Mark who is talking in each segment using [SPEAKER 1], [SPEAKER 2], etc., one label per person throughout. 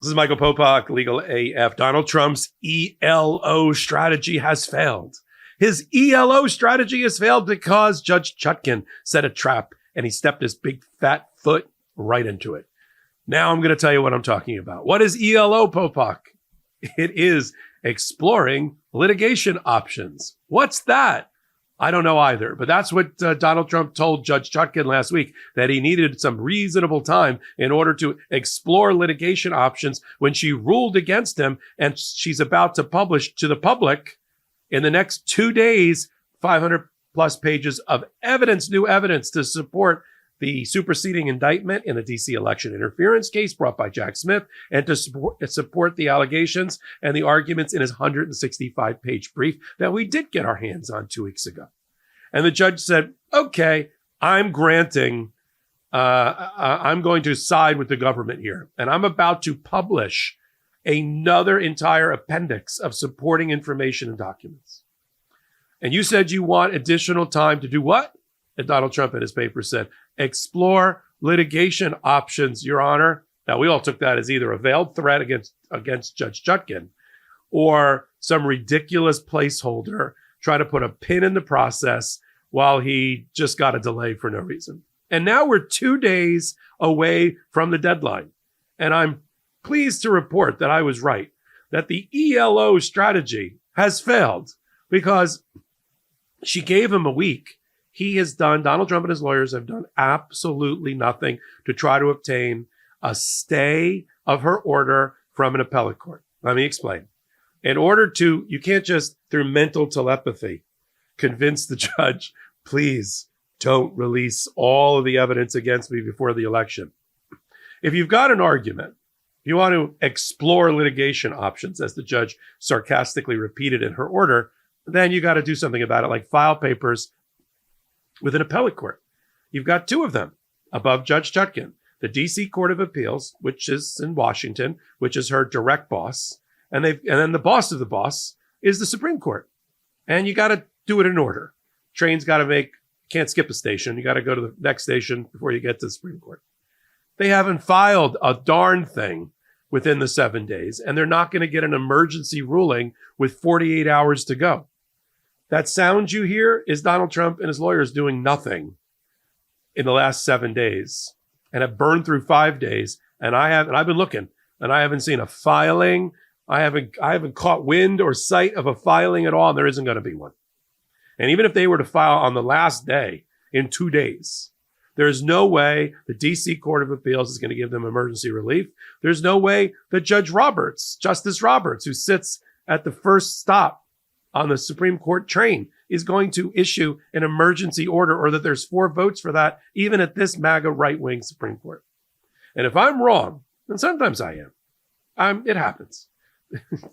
[SPEAKER 1] This is Michael Popok, Legal AF. Donald Trump's ELO strategy has failed. His ELO strategy has failed because Judge Chutkan set a trap and he stepped his big fat foot right into it. Now I'm going to tell you what I'm talking about. What is ELO, Popok? It is exploring litigation options. What's that? I don't know either, but that's what Donald Trump told Judge Chutkan last week, that he needed some reasonable time in order to explore litigation options when she ruled against him, and she's about to publish to the public in the next 2 days, 500 plus pages of evidence, new evidence to support the superseding indictment in the DC election interference case brought by Jack Smith, and to support the allegations and the arguments in his 165-page brief that we did get our hands on 2 weeks ago. And the judge said, okay, I'm going to side with the government here. And I'm about to publish another entire appendix of supporting information and documents. And you said you want additional time to do what? And Donald Trump in his paper said, explore litigation options, Your Honor. Now, we all took that as either a veiled threat against Judge Chutkan or some ridiculous placeholder trying to put a pin in the process while he just got a delay for no reason. And now we're 2 days away from the deadline. And I'm pleased to report that I was right, that the ELO strategy has failed because she gave him a week. Donald Trump and his lawyers have done absolutely nothing to try to obtain a stay of her order from an appellate court. Let me explain. You can't just through mental telepathy convince the judge, please don't release all of the evidence against me before the election. If you've got an argument, you want to explore litigation options, as the judge sarcastically repeated in her order, then you got to do something about it, like file papers with an appellate court. You've got 2 of them above Judge Chutkan, the DC Court of Appeals, which is in Washington, which is her direct boss. And then the boss of the boss is the Supreme Court. And you got to do it in order. Can't skip a station. You got to go to the next station before you get to the Supreme Court. They haven't filed a darn thing within the 7 days, and they're not going to get an emergency ruling with 48 hours to go. That sound you hear is Donald Trump and his lawyers doing nothing in the last 7 days and have burned through 5 days. And I've been looking, and I haven't seen a filing. I haven't caught wind or sight of a filing at all, and there isn't going to be one. And even if they were to file on the last day in 2 days, there's no way the DC Court of Appeals is going to give them emergency relief. There's no way that Justice Roberts, who sits at the first stop on the Supreme Court train, is going to issue an emergency order, or that there's 4 votes for that, even at this MAGA right-wing Supreme Court. And if I'm wrong, and sometimes I am, it happens.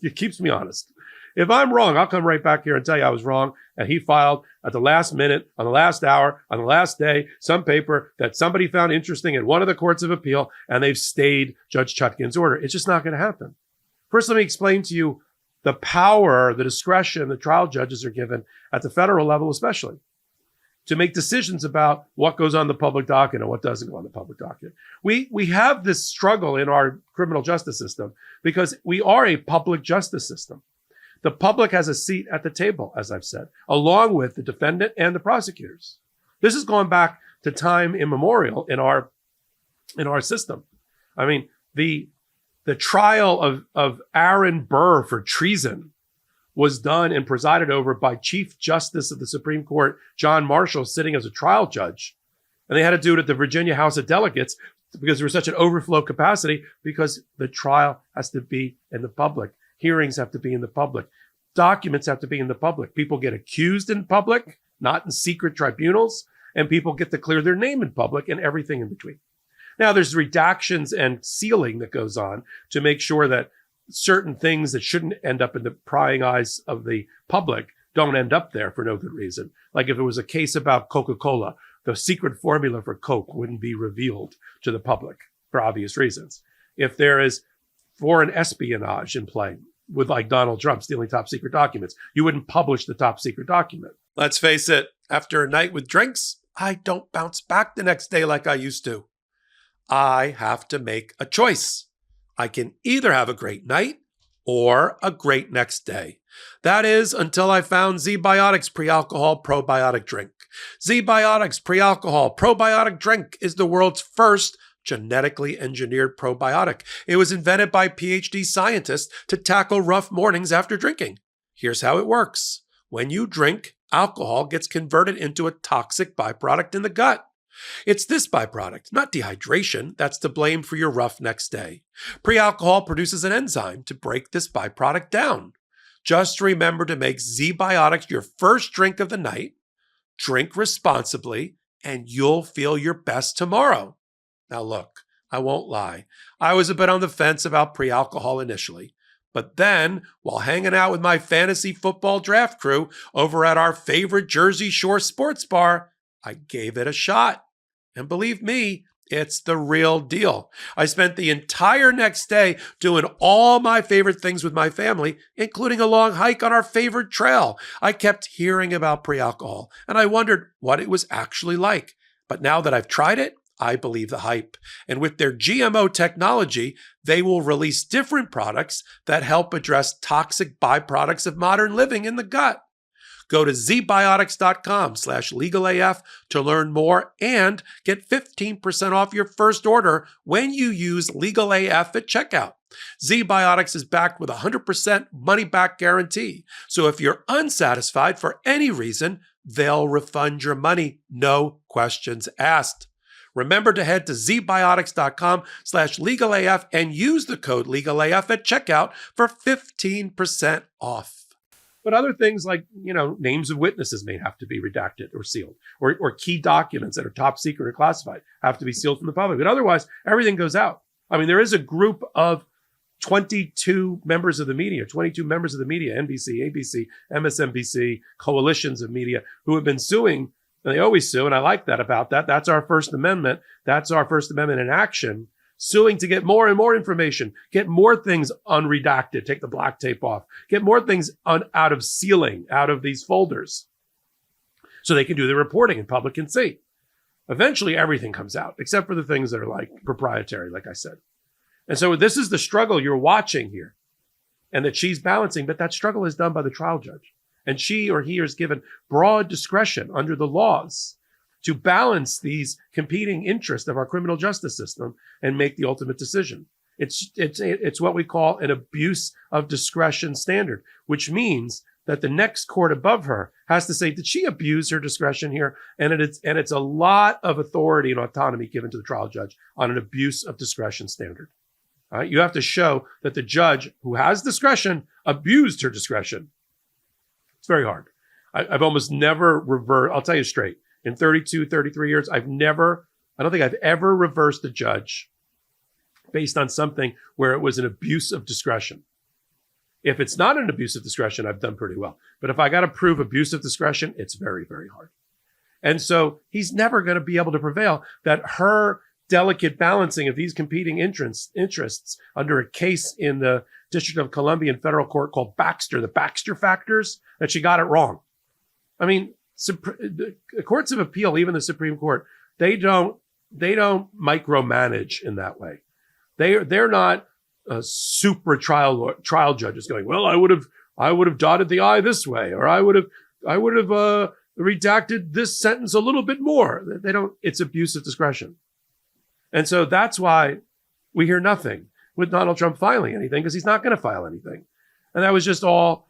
[SPEAKER 1] It keeps me honest. If I'm wrong, I'll come right back here and tell you I was wrong. And he filed at the last minute, on the last hour, on the last day, some paper that somebody found interesting in one of the courts of appeal, and they've stayed Judge Chutkan's order. It's just not going to happen. First, let me explain to you the power, the discretion the trial judges are given at the federal level, especially, to make decisions about what goes on the public docket and what doesn't go on the public docket. We have this struggle in our criminal justice system because we are a public justice system. The public has a seat at the table, as I've said, along with the defendant and the prosecutors. This is going back to time immemorial in our system. I mean, the trial of Aaron Burr for treason was done and presided over by Chief Justice of the Supreme Court, John Marshall, sitting as a trial judge. And they had to do it at the Virginia House of Delegates because there was such an overflow capacity, because the trial has to be in the public. Hearings have to be in the public. Documents have to be in the public. People get accused in public, not in secret tribunals, and people get to clear their name in public, and everything in between. Now, there's redactions and sealing that goes on to make sure that certain things that shouldn't end up in the prying eyes of the public don't end up there for no good reason. Like if it was a case about Coca-Cola, the secret formula for Coke wouldn't be revealed to the public for obvious reasons. If there is foreign espionage in play, with like Donald Trump stealing top secret documents, you wouldn't publish the top secret document. Let's face it, after a night with drinks, I don't bounce back the next day like I used to. I have to make a choice. I can either have a great night or a great next day. That is until I found ZBiotics Pre-Alcohol Probiotic Drink. ZBiotics Pre-Alcohol Probiotic Drink is the world's first genetically engineered probiotic. It was invented by PhD scientists to tackle rough mornings after drinking. Here's how it works. When you drink, alcohol gets converted into a toxic byproduct in the gut. It's this byproduct, not dehydration, that's to blame for your rough next day. Pre-alcohol produces an enzyme to break this byproduct down. Just remember to make ZBiotics your first drink of the night, drink responsibly, and you'll feel your best tomorrow. Now look, I won't lie. I was a bit on the fence about pre-alcohol initially. But then, while hanging out with my fantasy football draft crew over at our favorite Jersey Shore sports bar, I gave it a shot. And believe me, it's the real deal. I spent the entire next day doing all my favorite things with my family, including a long hike on our favorite trail. I kept hearing about pre-alcohol, and I wondered what it was actually like. But now that I've tried it, I believe the hype. And with their GMO technology, they will release different products that help address toxic byproducts of modern living in the gut. Go to zbiotics.com/legalaf to learn more and get 15% off your first order when you use LegalAF at checkout. ZBiotics is backed with a 100% money-back guarantee. So if you're unsatisfied for any reason, they'll refund your money, no questions asked. Remember to head to zbiotics.com/legalaf and use the code LegalAF at checkout for 15% off. But other things like, names of witnesses may have to be redacted or sealed, or key documents that are top secret or classified have to be sealed from the public. But otherwise, everything goes out. I mean, there is a group of 22 members of the media, NBC, ABC, MSNBC, coalitions of media who have been suing, and they always sue, and I like that about that. That's our First Amendment. That's our First Amendment in action. Suing to get more and more information, get more things unredacted, take the black tape off, get more things out of sealing, out of these folders, so they can do the reporting and public can see. Eventually, everything comes out, except for the things that are like proprietary, like I said. And so this is the struggle you're watching here, and that she's balancing, but that struggle is done by the trial judge. And she or he is given broad discretion under the laws to balance these competing interests of our criminal justice system and make the ultimate decision. It's what we call an abuse of discretion standard, which means that the next court above her has to say, did she abuse her discretion here? And it's a lot of authority and autonomy given to the trial judge on an abuse of discretion standard. All right? You have to show that the judge who has discretion abused her discretion. It's very hard. I've almost never reversed. I'll tell you straight. In 32, 33 years, I don't think I've ever reversed a judge based on something where it was an abuse of discretion. If it's not an abuse of discretion, I've done pretty well. But if I got to prove abuse of discretion, it's very, very hard. And so he's never going to be able to prevail. That her delicate balancing of these competing interests under a case in the District of Columbia in federal court called Baxter, the Baxter factors, that she got it wrong. I mean, the courts of appeal, even the Supreme Court, they don't micromanage in that way. They're not super trial judges going, well, I would have dotted the I this way, or I would have redacted this sentence a little bit more. They don't. It's abuse of discretion, and so that's why we hear nothing with Donald Trump filing anything, because he's not going to file anything, and that was just all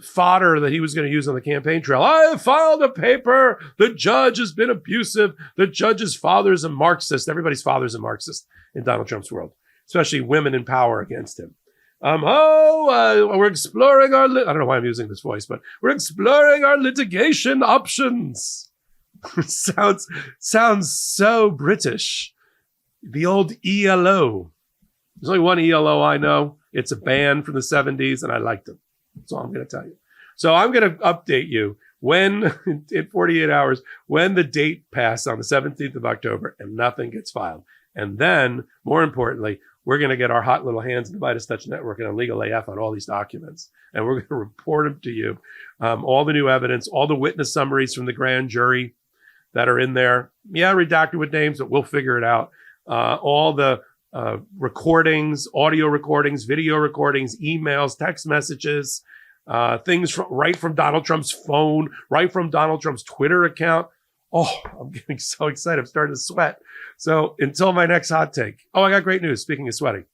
[SPEAKER 1] fodder that he was going to use on the campaign trail. I have filed a paper. The judge has been abusive. The judge's father's a Marxist. Everybody's father's a Marxist in Donald Trump's world, especially women in power against him. We're exploring I don't know why I'm using this voice, but we're exploring our litigation options. sounds so British. The old ELO. There's only one ELO I know. It's a band from the 70s, and I liked them. That's all I'm going to tell you. So I'm going to update you when, in 48 hours, when the date passes on the 17th of October and nothing gets filed. And then, more importantly, we're going to get our hot little hands in the MeidasTouch Network and on Legal AF on all these documents. And we're going to report them to you. All the new evidence, all the witness summaries from the grand jury that are in there. Yeah, redacted with names, but we'll figure it out. All the recordings, audio recordings, video recordings, emails, text messages, things right from Donald Trump's phone, right from Donald Trump's Twitter account. Oh, I'm getting so excited. I'm starting to sweat. So until my next hot take. Oh, I got great news. Speaking of sweating,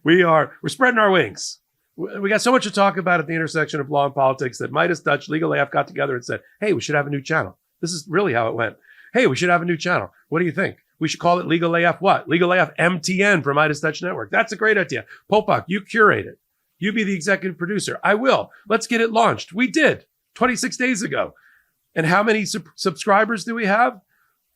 [SPEAKER 1] we're spreading our wings. We got so much to talk about at the intersection of law and politics that MeidasTouch, Legal AF got together and said, hey, we should have a new channel. This is really how it went. Hey, we should have a new channel. What do you think? We should call it Legal AF what? Legal AF MTN for MeidasTouch Network. That's a great idea. Popok, you curate it. You be the executive producer. I will. Let's get it launched. We did 26 days ago. And how many subscribers do we have?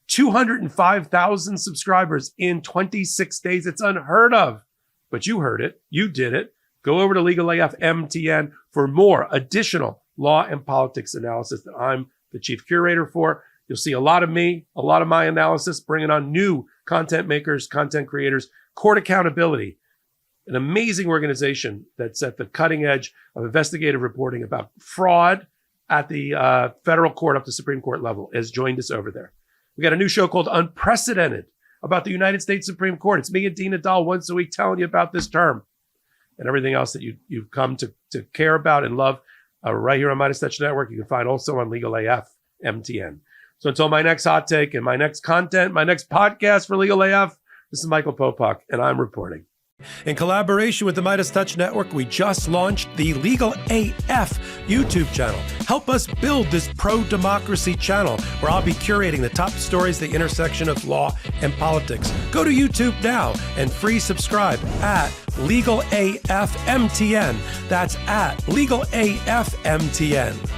[SPEAKER 1] 205,000 subscribers in 26 days. It's unheard of. But you heard it. You did it. Go over to Legal AF MTN for more additional law and politics analysis that I'm the chief curator for. You'll see a lot of me, a lot of my analysis, bringing on new content makers, content creators, court accountability, an amazing organization that's at the cutting edge of investigative reporting about fraud at the federal court up to Supreme Court level has joined us over there. We got a new show called Unprecedented about the United States Supreme Court. It's me and Dina Dahl once a week telling you about this term and everything else that you've come to care about and love right here on MeidasTouch Network. You can find also on Legal AF MTN. So until my next hot take and my next content, my next podcast for Legal AF, this is Michael Popok, and I'm reporting. In collaboration with the MeidasTouch Network, we just launched the Legal AF YouTube channel. Help us build this pro-democracy channel where I'll be curating the top stories at the intersection of law and politics. Go to YouTube now and free subscribe at Legal AF MTN. That's at Legal AF MTN.